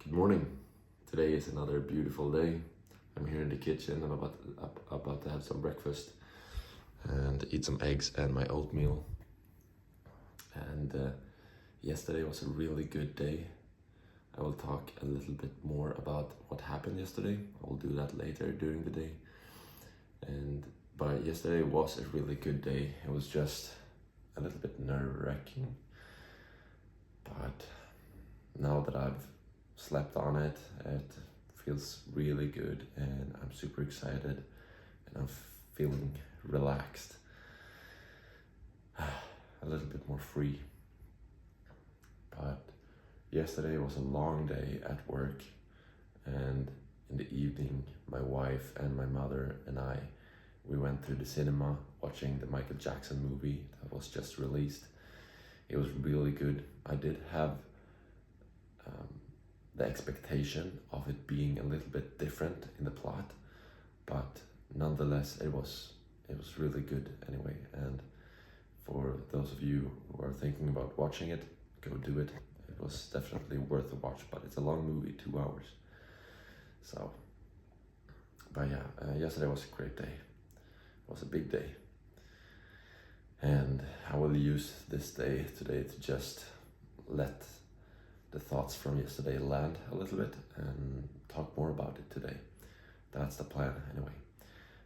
Good morning. Today is another beautiful day. I'm here in the kitchen. I'm about to have some breakfast and eat some eggs and my oatmeal. And yesterday was a really good day. I will talk a little bit more about what happened yesterday. I will do that later during the day. But yesterday was a really good day. It was just a little bit nerve-wracking. But now that I've slept on it, it feels really good and I'm super excited and I'm feeling relaxed, a little bit more free. But yesterday was a long day at work, and in the evening my wife and my mother and we went to the cinema watching the Michael Jackson movie that was just released. It was really good. I did have the expectation of it being a little bit different in the plot, but nonetheless it was really good anyway. And for those of you who are thinking about watching it, go do it. It was definitely worth a watch, but it's a long movie, 2 hours. So, but yeah, yesterday was a great day. It was a big day, and I will use this day today to just let the thoughts from yesterday land a little bit and talk more about it today. That's the plan anyway.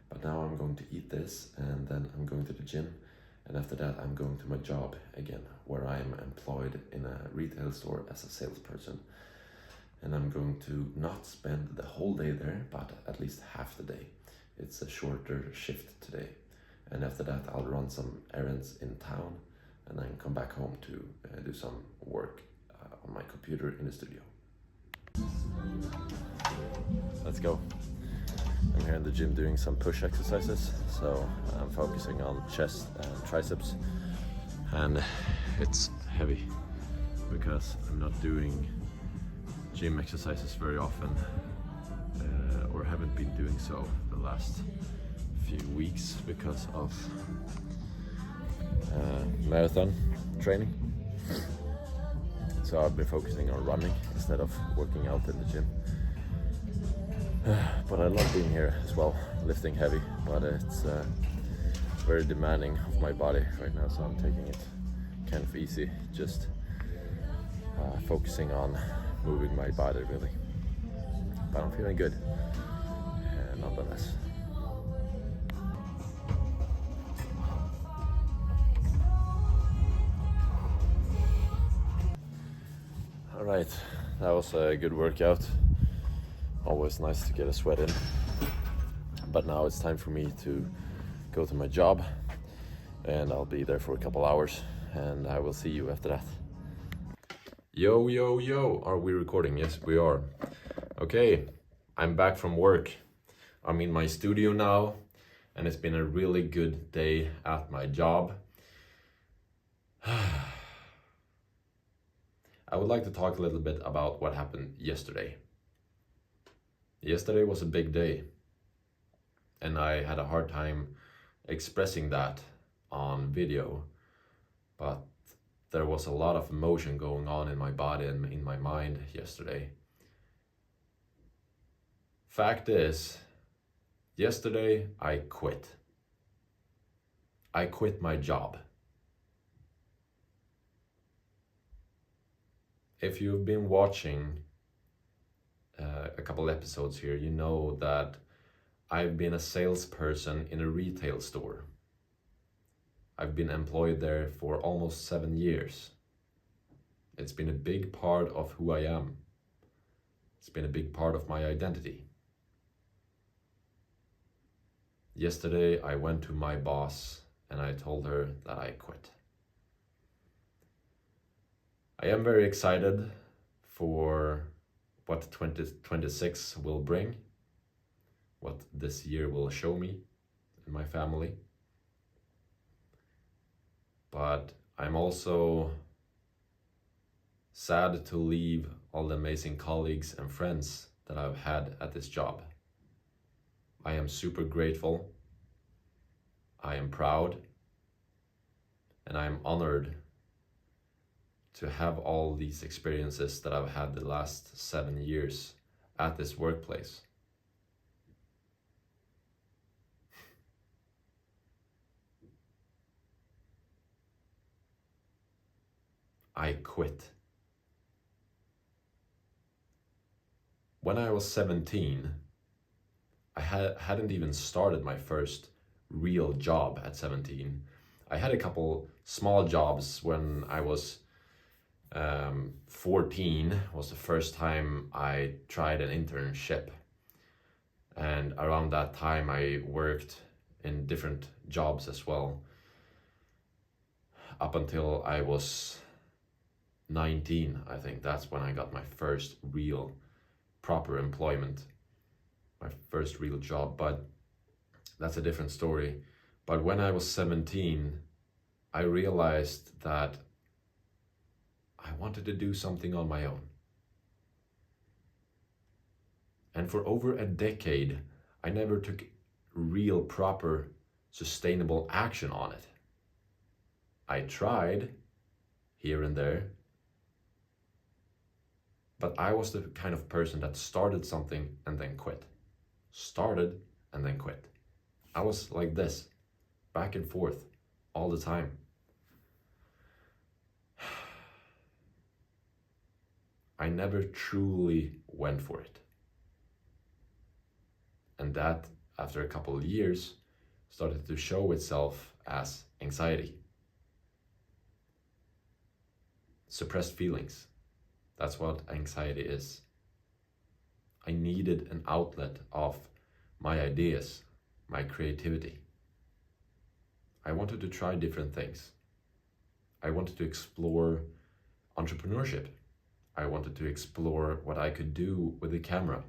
But now I'm going to eat this and then I'm going to the gym, and after that I'm going to my job again, where I'm employed in a retail store as a salesperson. And I'm going to not spend the whole day there, but at least half the day. It's a shorter shift today. And after that I'll run some errands in town and then come back home to do some work on my computer in the studio. Let's go. I'm here in the gym doing some push exercises, so I'm focusing on chest and triceps, and it's heavy because I'm not doing gym exercises very often, or haven't been doing so the last few weeks because of marathon training. So I've been focusing on running instead of working out in the gym. But I love being here as well, lifting heavy, but it's very demanding of my body right now, so I'm taking it kind of easy, just focusing on moving my body really. But I'm feeling good, nonetheless. Alright, that was a good workout. Always nice to get a sweat in. But now it's time for me to go to my job, and I'll be there for a couple hours, and I will see you after that. Yo, yo, yo, are we recording? Yes, we are. Okay, I'm back from work. I'm in my studio now, and it's been a really good day at my job. I would like to talk a little bit about what happened yesterday. Yesterday was a big day, and I had a hard time expressing that on video, but there was a lot of emotion going on in my body and in my mind yesterday. Fact is, yesterday I quit. I quit my job. If you've been watching a couple episodes here, you know that I've been a salesperson in a retail store. I've been employed there for almost 7 years. It's been a big part of who I am. It's been a big part of my identity. Yesterday I went to my boss and I told her that I quit. I am very excited for what 2026 will bring, what this year will show me and my family. But I'm also sad to leave all the amazing colleagues and friends that I've had at this job. I am super grateful, I am proud, and I am honored to have all these experiences that I've had the last 7 years at this workplace. I quit. When I was 17, I hadn't even started my first real job at 17. I had a couple small jobs when I was 14 was the first time I tried an internship. And around that time I worked in different jobs as well. Up until I was 19, I think that's when I got my first real proper employment, my first real job, but that's a different story. But when I was 17, I realized that I wanted to do something on my own. And for over a decade, I never took real, proper, sustainable action on it. I tried here and there, but I was the kind of person that started something and then quit. Started and then quit. I was like this, back and forth, all the time. I never truly went for it. And that, after a couple of years, started to show itself as anxiety. Suppressed feelings. That's what anxiety is. I needed an outlet of my ideas, my creativity. I wanted to try different things. I wanted to explore entrepreneurship. I wanted to explore what I could do with the camera,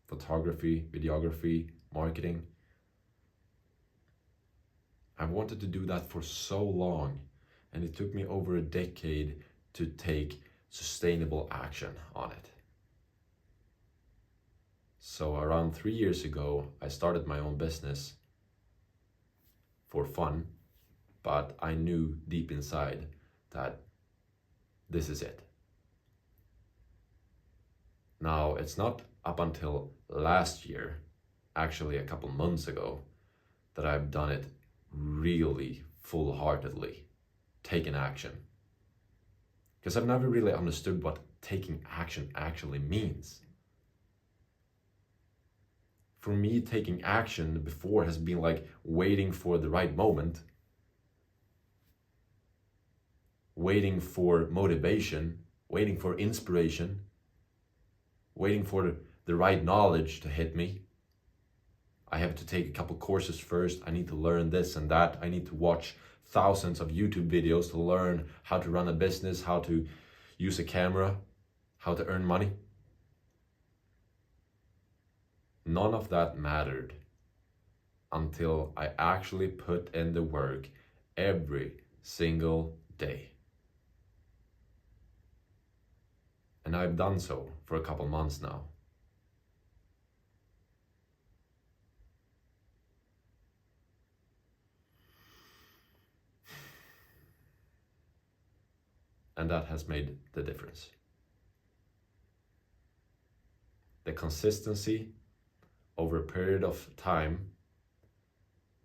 photography, videography, marketing. I wanted to do that for so long, and it took me over a decade to take sustainable action on it. So around 3 years ago, I started my own business for fun, but I knew deep inside that this is it. Now, it's not up until last year, actually a couple months ago, that I've done it really full-heartedly, taken action. Because I've never really understood what taking action actually means. For me, taking action before has been like waiting for the right moment, waiting for motivation, waiting for inspiration, waiting for the right knowledge to hit me. I have to take a couple courses first. I need to learn this and that. I need to watch thousands of YouTube videos to learn how to run a business, how to use a camera, how to earn money. None of that mattered until I actually put in the work every single day. And I've done so for a couple months now. And that has made the difference. The consistency over a period of time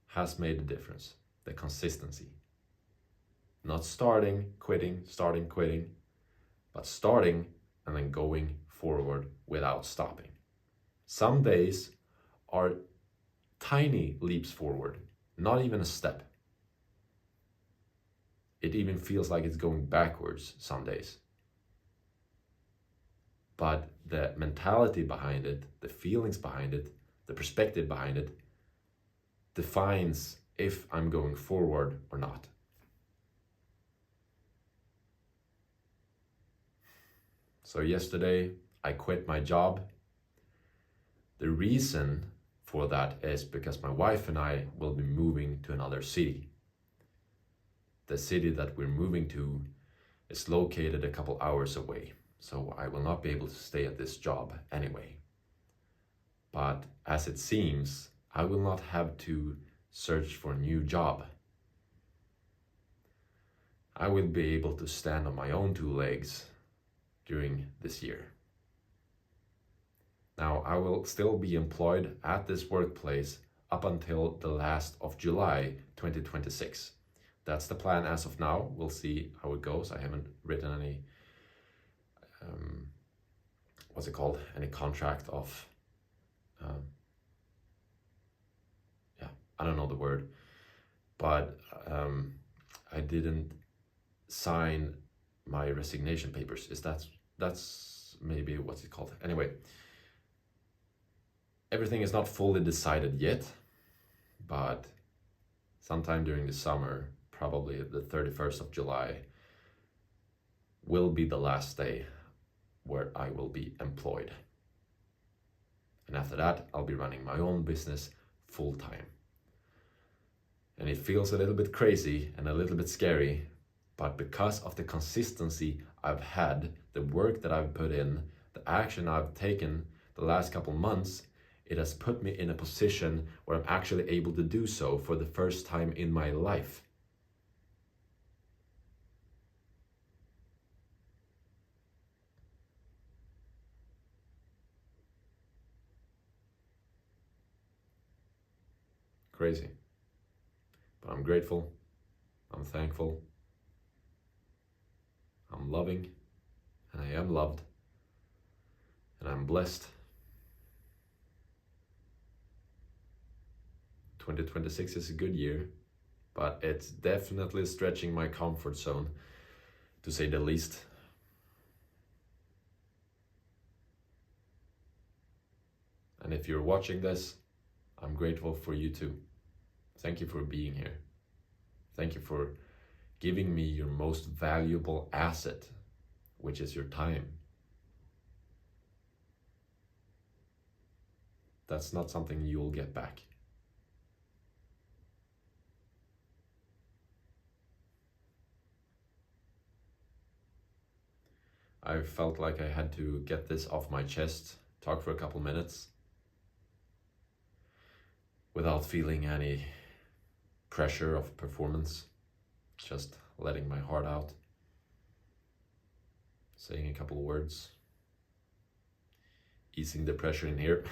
has made a difference. The consistency. Not starting, quitting, but starting and then going forward without stopping. Some days are tiny leaps forward, not even a step. It even feels like it's going backwards some days. But the mentality behind it, the feelings behind it, the perspective behind it defines if I'm going forward or not. So yesterday I quit my job. The reason for that is because my wife and I will be moving to another city. The city that we're moving to is located a couple hours away, so I will not be able to stay at this job anyway. But as it seems, I will not have to search for a new job. I will be able to stand on my own two legs during this year. Now, I will still be employed at this workplace up until the last of July 2026. That's the plan as of now. We'll see how it goes. I haven't written any, any contract of, I don't know the word, but I didn't sign my resignation papers. That's maybe what's it called? Anyway, everything is not fully decided yet, but sometime during the summer, probably the 31st of July, will be the last day where I will be employed. And after that, I'll be running my own business full time. And it feels a little bit crazy and a little bit scary, but because of the consistency I've had, the work that I've put in, the action I've taken the last couple months, it has put me in a position where I'm actually able to do so for the first time in my life. Crazy. But I'm grateful, I'm thankful, I'm loving, and I am loved, and I'm blessed. 2026 is a good year, but it's definitely stretching my comfort zone, to say the least. And if you're watching this, I'm grateful for you too. Thank you for being here. Thank you for giving me your most valuable asset, which is your time. That's not something you'll get back. I felt like I had to get this off my chest, talk for a couple minutes, without feeling any pressure of performance, just letting my heart out, saying a couple words, easing the pressure in here.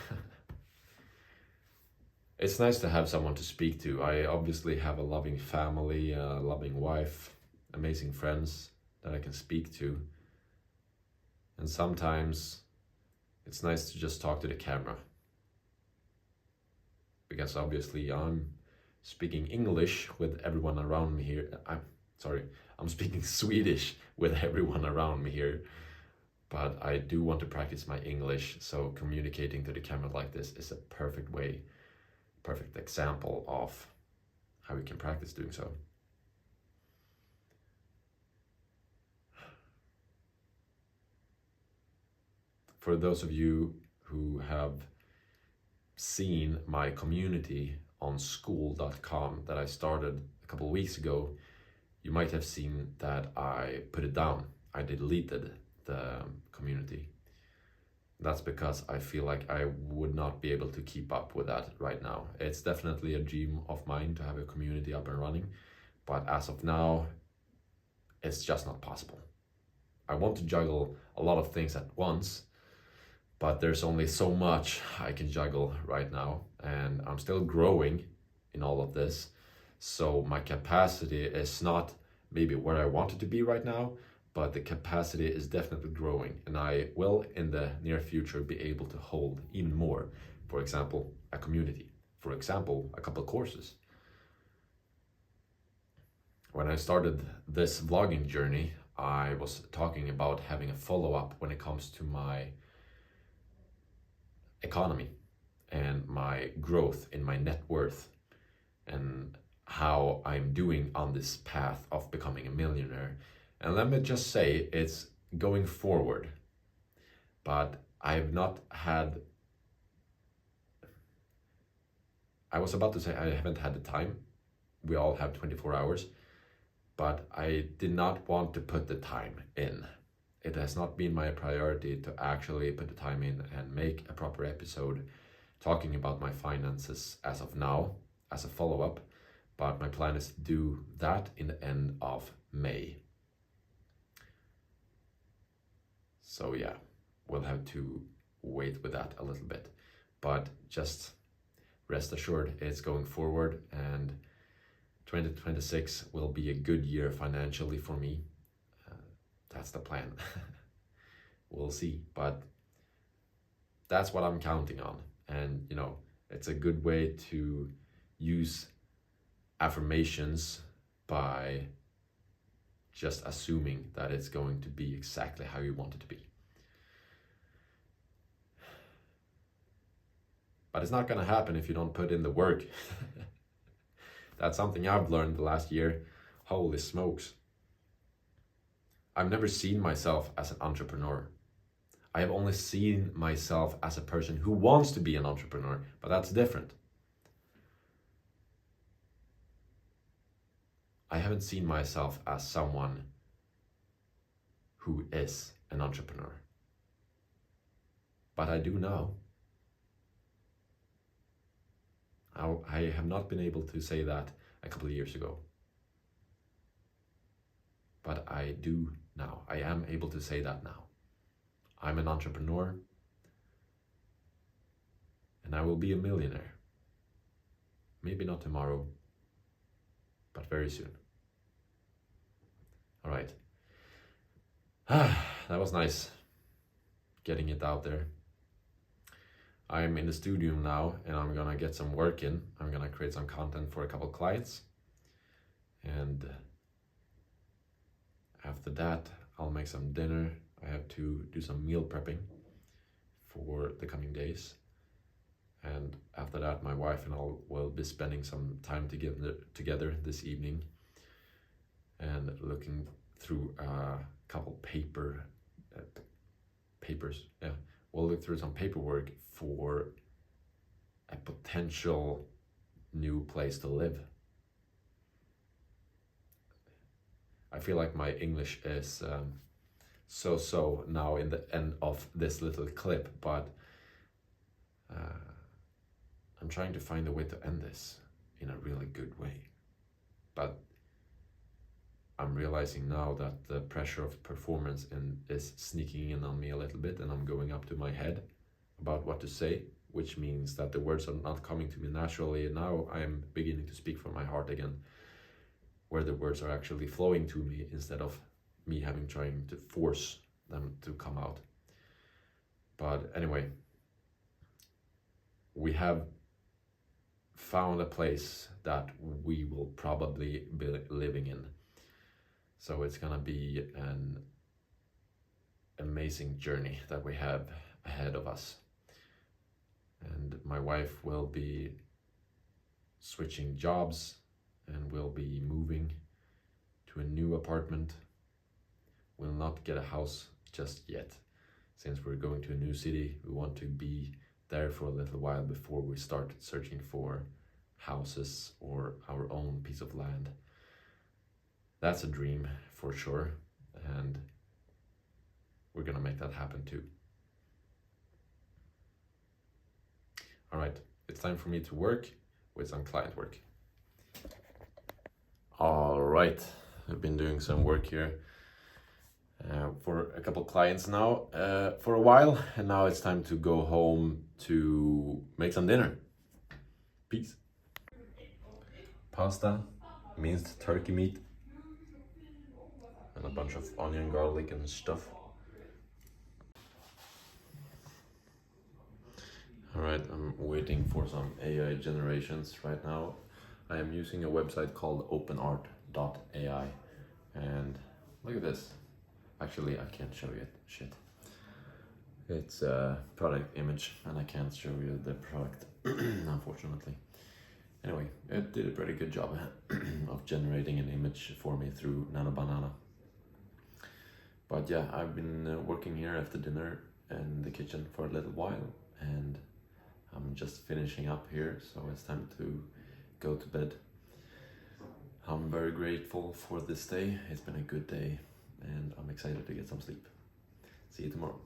It's nice to have someone to speak to. I obviously have a loving family, a loving wife, amazing friends that I can speak to. And sometimes it's nice to just talk to the camera. Because obviously I'm speaking English with everyone around me here. I'm speaking Swedish with everyone around me here. But I do want to practice my English, so communicating to the camera like this is a perfect example of how we can practice doing so. For those of you who have seen my community on school.com that I started a couple of weeks ago, you might have seen that I put it down. I deleted the community. That's because I feel like I would not be able to keep up with that right now. It's definitely a dream of mine to have a community up and running, but as of now, it's just not possible. I want to juggle a lot of things at once, but there's only so much I can juggle right now, and I'm still growing in all of this. So my capacity is not maybe where I want it to be right now, but the capacity is definitely growing, and I will in the near future be able to hold even more. For example, a community. For example, a couple of courses. When I started this vlogging journey, I was talking about having a follow-up when it comes to my economy and my growth in my net worth and how I'm doing on this path of becoming a millionaire. And let me just say, it's going forward, but I was about to say I haven't had the time. We all have 24 hours, but I did not want to put the time in. It has not been my priority to actually put the time in and make a proper episode talking about my finances as of now, as a follow-up. But my plan is to do that in the end of May. So yeah, we'll have to wait with that a little bit. But just rest assured, it's going forward, and 2026 will be a good year financially for me. That's the plan. We'll see, but that's what I'm counting on. And you know, it's a good way to use affirmations by just assuming that it's going to be exactly how you want it to be. But it's not going to happen if you don't put in the work. That's something I've learned the last year. Holy smokes. I've never seen myself as an entrepreneur. I have only seen myself as a person who wants to be an entrepreneur, but that's different. I haven't seen myself as someone who is an entrepreneur. But I do now. I have not been able to say that a couple of years ago. But I do now. I am able to say that now. I'm an entrepreneur, and I will be a millionaire. Maybe not tomorrow, but very soon. All right. That was nice getting it out there. I'm in the studio now, and I'm gonna get some work in. I'm gonna create some content for a couple clients, and after that I'll make some dinner. I have to do some meal prepping for the coming days, and after that my wife and I will be spending some time together this evening and looking through a couple papers. We'll look through some paperwork for a potential new place to live. I feel like my English is so now in the end of this little clip, but I'm trying to find a way to end this in a really good way. But I'm realizing now that the pressure of performance is sneaking in on me a little bit, and I'm going up to my head about what to say, which means that the words are not coming to me naturally, and now I'm beginning to speak from my heart again, where the words are actually flowing to me instead of me trying to force them to come out. But anyway, we have found a place that we will probably be living in. So it's gonna be an amazing journey that we have ahead of us. And my wife will be switching jobs and will be moving to a new apartment. We'll not get a house just yet. Since we're going to a new city, we want to be there for a little while before we start searching for houses or our own piece of land. That's a dream for sure, and we're gonna make that happen too. All right, it's time for me to work with some client work. All right, I've been doing some work here for a couple clients now for a while, and now it's time to go home to make some dinner. Peace. Pasta, minced turkey meat, and a bunch of onion, garlic, and stuff. Alright, I'm waiting for some AI generations right now. I am using a website called openart.ai, and look at this. Actually, I can't show you it. Shit. It's a product image, and I can't show you the product, unfortunately. Anyway, it did a pretty good job of generating an image for me through Nano Banana. But yeah, I've been working here after dinner in the kitchen for a little while, and I'm just finishing up here, so it's time to go to bed. I'm very grateful for this day. It's been a good day, and I'm excited to get some sleep. See you tomorrow.